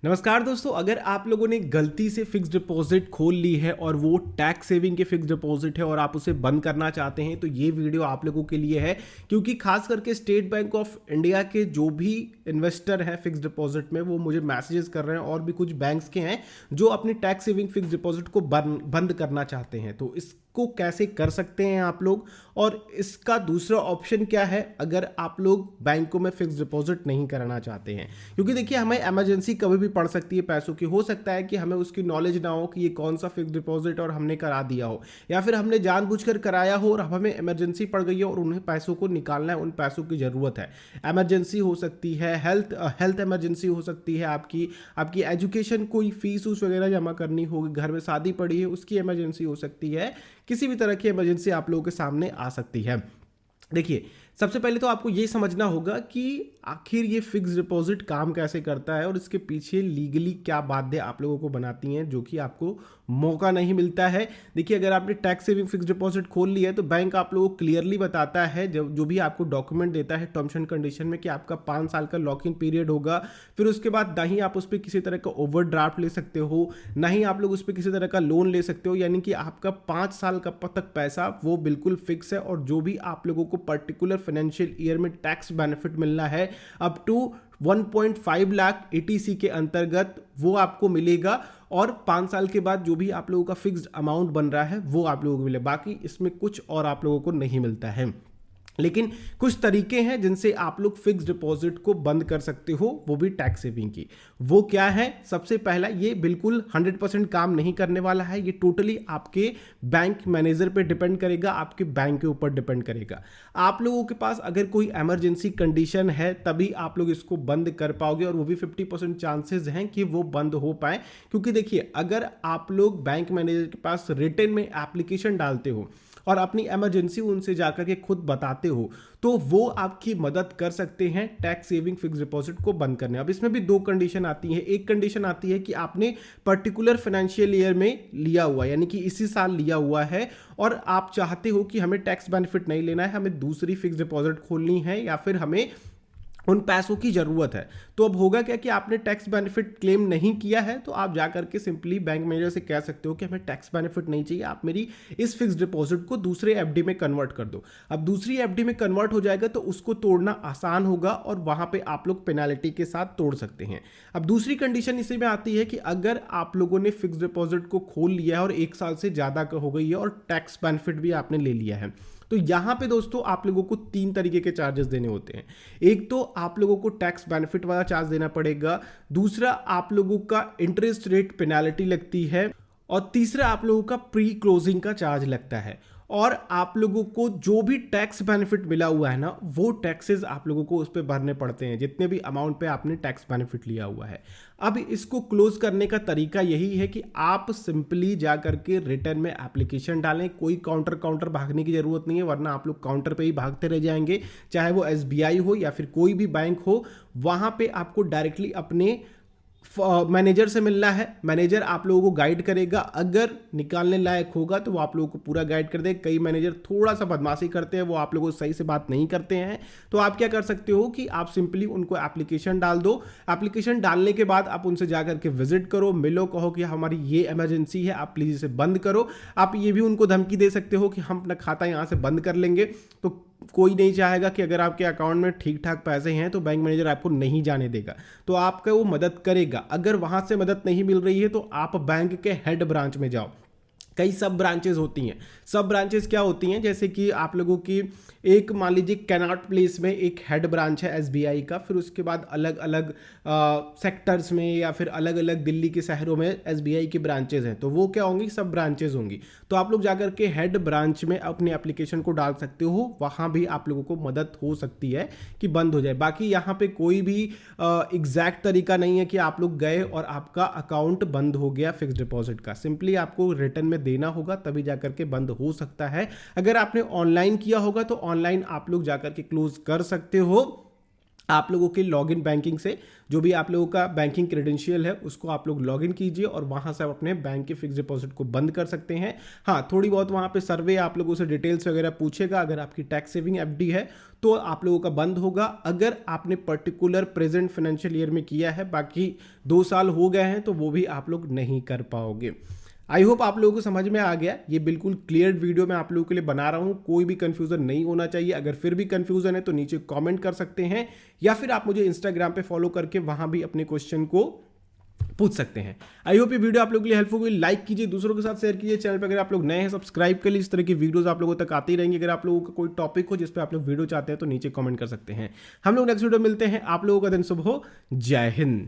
नमस्कार दोस्तों, अगर आप लोगों ने गलती से फिक्स डिपॉजिट खोल ली है और वो टैक्स सेविंग के फिक्स डिपॉजिट है और आप उसे बंद करना चाहते हैं तो ये वीडियो आप लोगों के लिए है। क्योंकि खास करके स्टेट बैंक ऑफ इंडिया के जो भी इन्वेस्टर हैं फिक्स डिपॉजिट में, वो मुझे मैसेजेस कर रहे हैं और भी कुछ बैंक्स के हैं जो अपनी टैक्स सेविंग फिक्स डिपॉजिट को बंद करना चाहते हैं। तो इसको कैसे कर सकते हैं आप लोग, और इसका दूसरा ऑप्शन क्या है अगर आप लोग बैंकों में फिक्स डिपॉजिट नहीं कराना चाहते हैं। क्योंकि देखिए, हमें इमरजेंसी कभी भी पड़ सकती है पैसों की। हो सकता है कि हमें उसकी नॉलेज ना हो कि ये कौन सा फिक्स डिपॉजिट और हमने करा दिया हो, या फिर हमने जानबूझकर कराया हो और हमें इमरजेंसी पड़ गई है और उन्हें पैसों को निकालना है, उन पैसों की ज़रूरत है। इमरजेंसी हो सकती है, हेल्थ इमरजेंसी हो सकती है, आपकी आपकी एजुकेशन कोई फीस उस वगैरह जमा करनी होगी, घर में शादी पड़ी है उसकी इमरजेंसी हो सकती है, किसी भी तरह की इमरजेंसी आप लोगों के सामने आ सकती है। देखिए, सबसे पहले तो आपको ये समझना होगा कि आखिर ये फिक्स डिपॉजिट काम कैसे करता है और इसके पीछे लीगली क्या बातें आप लोगों को बनाती हैं जो कि आपको मौका नहीं मिलता है। देखिए, अगर आपने टैक्स सेविंग फिक्स डिपॉजिट खोल लिया है तो बैंक आप लोगों को क्लियरली बताता है, जो भी आपको डॉक्यूमेंट देता है टर्म्स एंड कंडीशन में, कि आपका 5 साल का लॉक इन पीरियड होगा। फिर उसके बाद ना ही आप उस पर किसी तरह का ओवरड्राफ्ट ले सकते हो, ना ही आप लोग उस पर किसी तरह का लोन ले सकते हो। यानी कि आपका 5 साल का तक पैसा वो बिल्कुल फिक्स है, और जो भी आप लोगों को पर्टिकुलर फाइनेंशियल ईयर में टैक्स बेनिफिट मिलना है अप टू 1.5 लाख एटीसी के अंतर्गत वो आपको मिलेगा। और 5 साल के बाद जो भी आप लोगों का फिक्स्ड अमाउंट बन रहा है वो आप लोगों को मिले। बाकी इसमें कुछ और आप लोगों को नहीं मिलता है। लेकिन कुछ तरीके हैं जिनसे आप लोग फिक्स डिपॉजिट को बंद कर सकते हो, वो भी टैक्स सेविंग की। वो क्या है? सबसे पहला, ये बिल्कुल 100% काम नहीं करने वाला है। ये टोटली आपके बैंक मैनेजर पे डिपेंड करेगा, आपके बैंक के ऊपर डिपेंड करेगा। आप लोगों के पास अगर कोई इमरजेंसी कंडीशन है तभी आप लोग इसको बंद कर पाओगे, और वो भी 50% चांसेस हैं कि वो बंद हो पाए। क्योंकि देखिए, अगर आप लोग बैंक मैनेजर के पास रिटन में एप्लीकेशन डालते हो और अपनी इमरजेंसी उनसे जाकर के खुद बताते हो, तो वो आपकी मदद कर सकते हैं टैक्स सेविंग फिक्स डिपॉजिट को बंद करने। अब इसमें भी 2 कंडीशन आती है। एक कंडीशन आती है कि आपने पर्टिकुलर फाइनेंशियल ईयर में लिया हुआ, यानी कि इसी साल लिया हुआ है, और आप चाहते हो कि हमें टैक्स बेनिफिट नहीं लेना है, हमें दूसरी फिक्स डिपॉजिट खोलनी है, या फिर हमें उन पैसों की ज़रूरत है। तो अब होगा क्या कि आपने टैक्स बेनिफिट क्लेम नहीं किया है, तो आप जाकर के सिंपली बैंक मैनेजर से कह सकते हो कि हमें टैक्स बेनिफिट नहीं चाहिए, आप मेरी इस फिक्स डिपॉजिट को दूसरे एफडी में कन्वर्ट कर दो। अब दूसरी एफडी में कन्वर्ट हो जाएगा तो उसको तोड़ना आसान होगा, और वहां पे आप लोग पेनाल्टी के साथ तोड़ सकते हैं। अब दूसरी कंडीशन इसी में आती है कि अगर आप लोगों ने फिक्स डिपॉजिट को खोल लिया है और 1 साल से ज़्यादा हो गई है और टैक्स बेनिफिट भी आपने ले लिया है, तो यहां पे दोस्तों आप लोगों को 3 तरीके के चार्जेस देने होते हैं। एक तो आप लोगों को टैक्स बेनिफिट वाला चार्ज देना पड़ेगा, दूसरा आप लोगों का इंटरेस्ट रेट पेनाल्टी लगती है, और तीसरा आप लोगों का प्री क्लोजिंग का चार्ज लगता है। और आप लोगों को जो भी टैक्स बेनिफिट मिला हुआ है ना, वो टैक्सेस आप लोगों को उस पर भरने पड़ते हैं, जितने भी अमाउंट पे आपने टैक्स बेनिफिट लिया हुआ है। अब इसको क्लोज करने का तरीका यही है कि आप सिंपली जा करके रिटर्न में एप्लीकेशन डालें। कोई काउंटर भागने की जरूरत नहीं है, वरना आप लोग काउंटर पे ही भागते रह जाएंगे। चाहे वो एसबीआई हो या फिर कोई भी बैंक हो, वहां पे आपको डायरेक्टली अपने मैनेजर से मिलना है। मैनेजर आप लोगों को गाइड करेगा, अगर निकालने लायक होगा तो वो आप लोगों को पूरा गाइड कर देगा। कई मैनेजर थोड़ा सा बदमाशी करते हैं, वो आप लोगों को सही से बात नहीं करते हैं। तो आप क्या कर सकते हो कि आप सिंपली उनको एप्लीकेशन डाल दो। एप्लीकेशन डालने के बाद आप उनसे जाकर के विजिट करो, मिलो, कहो कि हमारी ये इमरजेंसी है, आप प्लीज इसे बंद करो। आप ये भी उनको धमकी दे सकते हो कि हम अपना खाता यहाँ से बंद कर लेंगे। तो कोई नहीं चाहेगा कि अगर आपके अकाउंट में ठीक ठाक पैसे हैं तो बैंक मैनेजर आपको नहीं जाने देगा, तो आपका वो मदद करेगा। अगर वहां से मदद नहीं मिल रही है तो आप बैंक के हेड ब्रांच में जाओ। कई सब ब्रांचेस होती हैं। सब ब्रांचेस क्या होती हैं, जैसे कि आप लोगों की एक, मान लीजिए कैनाट प्लेस में एक हेड ब्रांच है एसबीआई का, फिर उसके बाद अलग अलग सेक्टर्स में या फिर अलग अलग दिल्ली के शहरों में एसबीआई की ब्रांचेस हैं। तो वो क्या होंगी? सब ब्रांचेस होंगी। तो आप लोग जाकर के हेड ब्रांच में अपनी एप्लीकेशन को डाल सकते हो, वहाँ भी आप लोगों को मदद हो सकती है कि बंद हो जाए। बाकी यहाँ पे कोई भी एग्जैक्ट तरीका नहीं है कि आप लोग गए और आपका अकाउंट बंद हो गया फिक्स डिपॉजिट का। सिंपली आपको रिटर्न में देना होगा, तभी जाकर के बंद हो सकता है। अगर आपने ऑनलाइन किया होगा तो ऑनलाइन आप लोग जाकर के क्लोज कर सकते हो। आप लोगों के लॉगिन बैंकिंग से जो भी आप लोगों का बैंकिंग क्रेडेंशियल है उसको आप लोग लॉगिन कीजिए और वहां से आप अपने बैंक के फिक्स डिपॉजिट को बंद कर सकते हैं। हाँ, थोड़ी बहुत वहां पे सर्वे आप लोगों से डिटेल्स वगैरह पूछेगा। अगर आपकी टैक्स सेविंग एफडी है तो आप लोगों का बंद होगा, अगर आपने पर्टिकुलर प्रेजेंट फाइनेंशियल ईयर में किया है, बाकी 2 साल हो गए हैं तो वो भी आप लोग नहीं कर पाओगे। आई होप आप लोगों को समझ में आ गया। ये बिल्कुल क्लियर वीडियो मैं आप लोगों के लिए बना रहा हूँ, कोई भी कंफ्यूजन नहीं होना चाहिए। अगर फिर भी कंफ्यूजन है तो नीचे कमेंट कर सकते हैं या फिर आप मुझे इंस्टाग्राम पे फॉलो करके वहां भी अपने क्वेश्चन को पूछ सकते हैं। आई होप ये वीडियो आप लोगों के लिए हेल्पफुल हुई। लाइक कीजिए, दूसरों के साथ शेयर कीजिए। चैनल पर अगर आप लोग नए हैं सब्सक्राइब कर लीजिए, इस तरह की वीडियोस आप लोगों तक आती रहेंगी। अगर आप लोगों का कोई टॉपिक हो जिस पर आप लोग वीडियो चाहते हैं तो नीचे कमेंट कर सकते हैं। हम लोग नेक्स्ट वीडियो मिलते हैं। आप लोगों का दिन शुभ हो। जय हिंद।